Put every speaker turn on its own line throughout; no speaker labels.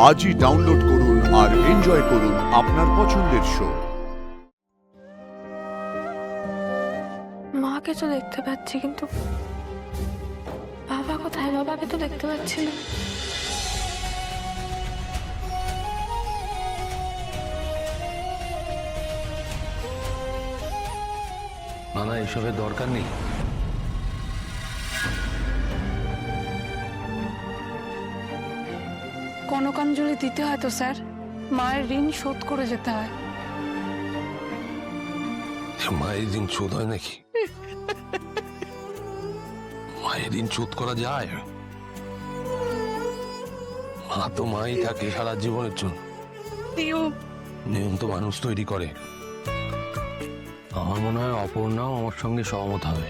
আজই ডাউনলোড করুন আর এনজয় করুন আপনার পছন্দের শো।
মাকে তো দেখতে পাচ্ছি, কিন্তু বাবা কোথায়? বাবাকে তো দেখতে পাচ্ছি না।
না না, এসবের দরকার নেই।
কনকাঞ্জলি দিতে হয় তো স্যার, মায়ের ঋণ শোধ করে যেতে হয়।
মায়ের ঋণ শোধ হয় নাকি? মায়ের ঋণ শোধ করা যায়? মা তো মাই থাকে সারা জীবনের জন্য। নিয়ম তো মানুষ তৈরি করে। আমার মনে হয় অপর্ণাও আমার সঙ্গে সহমত হবে।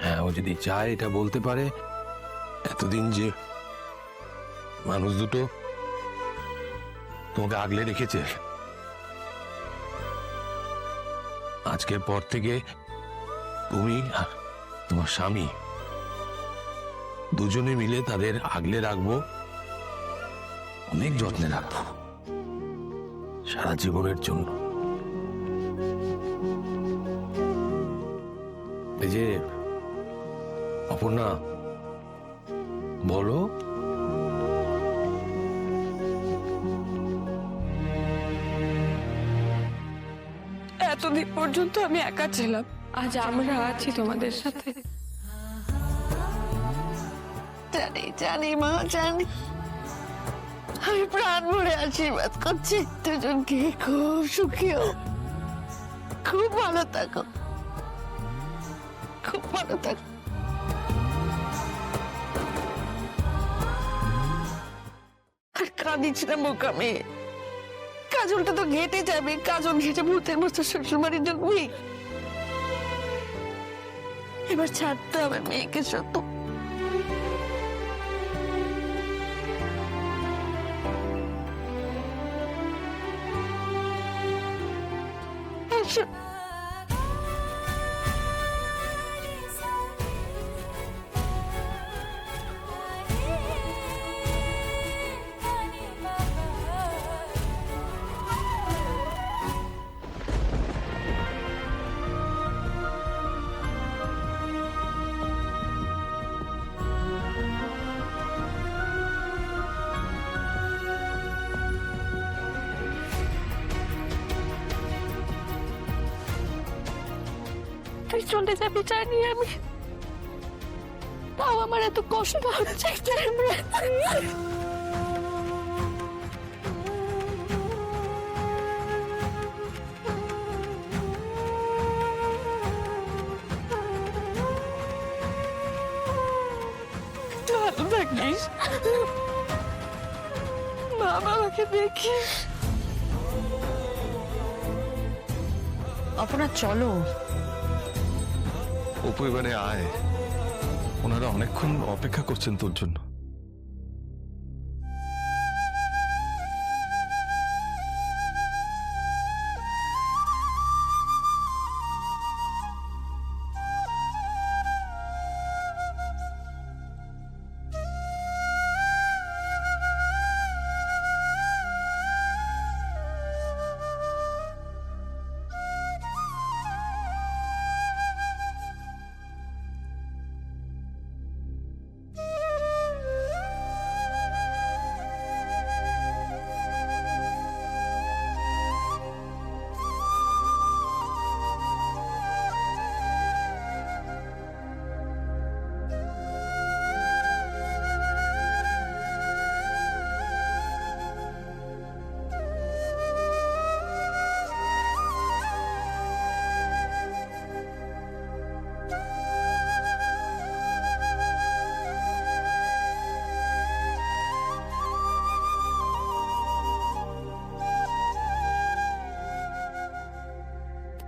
হ্যাঁ, ও যদি চায় এটা বলতে পারে, এতদিন যে মানুষ দুটো তোমাকে আগলে রেখেছে, আজকের পর থেকে তুমি আর তোমার স্বামী দুজনে মিলে তাদের আগলে রাখবো, অনেক যত্নে রাখবো সারা জীবনের জন্য। এই যে অপর্ণা, বলো।
এতদিন পর্যন্ত আমি একা ছিলাম, আজ আমরা আছি তোমাদের সাথে।
জানি জানি মা, জানি। আমি প্রাণ ভরে আশীর্বাদ করছি দুজনকে খুব সুখী হও, খুব ভালো থাকো, খুব ভালো থাকো। আর কাঁদিস না বোকা মেয়ে, কাজলটা তো ঘেটে যাবে। কাজল ঘেটে ভূতের মতো শ্বশুর বাড়ির ঢুকবি। এবার ছাড়তে হবে মেয়েকে শত। এসো।
তুই চলে যাবি জানি আমি, তাও আমার এত কষ্ট হচ্ছে। ভালো থাকিস, মা বাবাকে দেখিস।
আপনার চলো।
অপু, এবারে আয়, ওনারা অনেকক্ষণ অপেক্ষা করছেন তোর জন্য।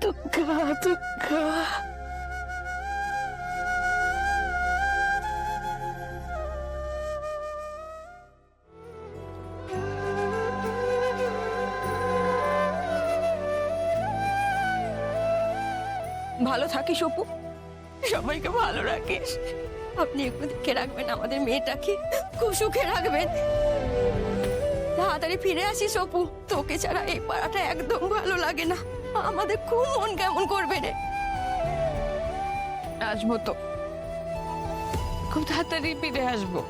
দুঃখা দুঃখা,
ভালো থাকিস অপু, সবাইকে ভালো রাখিস। আপনি একটু দেখে রাখবেন আমাদের মেয়েটাকে, খুব সুখে রাখবেন।
তাড়াতাড়ি ফিরে আসিস অপু, তোকে ছাড়া এই পাড়াটা একদম ভালো লাগে না, আমাদের খুব মন কেমন করবে রে।
আসবো তো, খুব তাড়াতাড়ি ফিরে আসবো,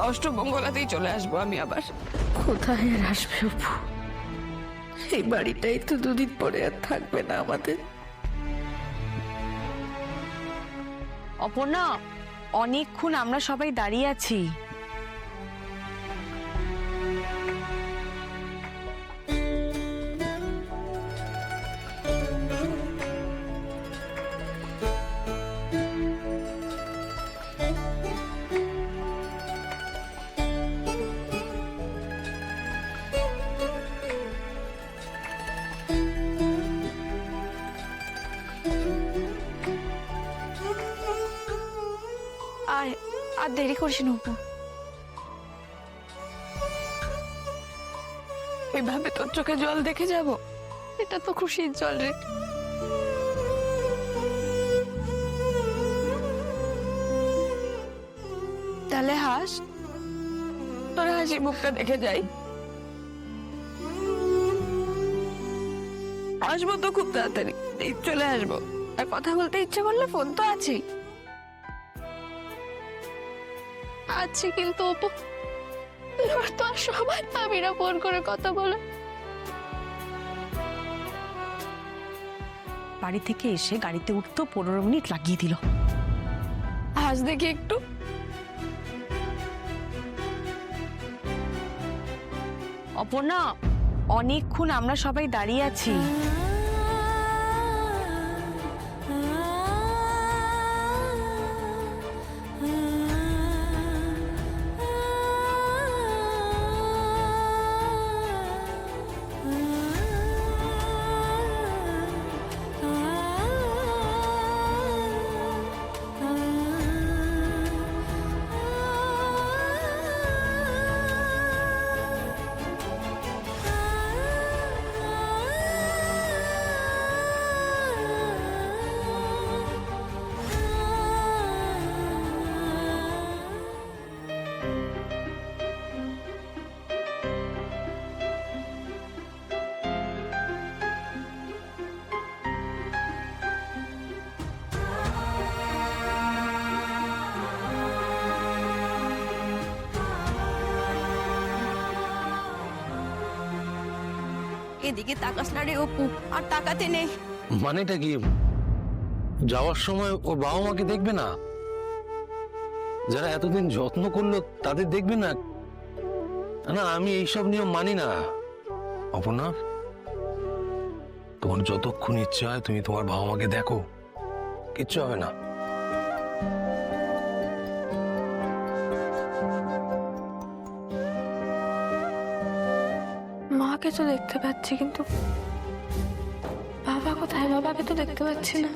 অষ্টমঙ্গলাতেই চলে আসবো আমি আবার।
কোথায় আর আসবে অপু? এই বাড়িটাই তো দুদিন পরে আর থাকবে না আমাদের।
অপর্ণা, অনেকক্ষণ আমরা সবাই দাঁড়িয়ে আছি। আয়, আর দেরি করিস না অপু।
এভাবে তোর চোখে জল দেখে যাব? এটা তো খুশির জল রে। তাহলে হাস, তোর হাসি মুখটা দেখে যাই। আসবো তো খুব তাড়াতাড়ি, এই চলে আসবো। আর কথা বলতে ইচ্ছে করলে ফোন তো আছেই।
আছে কিন্তু অপু, এবার তো আর সবাই আমিরা ফোন করে কথা বলে। বাড়ি থেকে এসে গাড়িতে উঠতো 15 মিনিট লাগিয়ে দিল।
হাস দেখি একটু।
অপর্ণা, অনেকক্ষণ আমরা সবাই দাঁড়িয়ে আছি। এদিকে তাকাস না রে অপু, আর তাকাতে নেই।
মানেটা কি? যাওয়ার সময় ওর বাবা মাকে দেখবে না? যারা এতদিন যত্ন করলো তাদের দেখবে না? না, আমি এইসব নিয়ম মানি না। অপর্ণা, তোমার যতক্ষণ ইচ্ছা হয় তুমি তোমার বাবা মাকে দেখো, কিচ্ছু হবে না।
মাকে তো দেখতে পাচ্ছি, কিন্তু বাবা কোথায়? বাবাকে তো দেখতে পাচ্ছি না।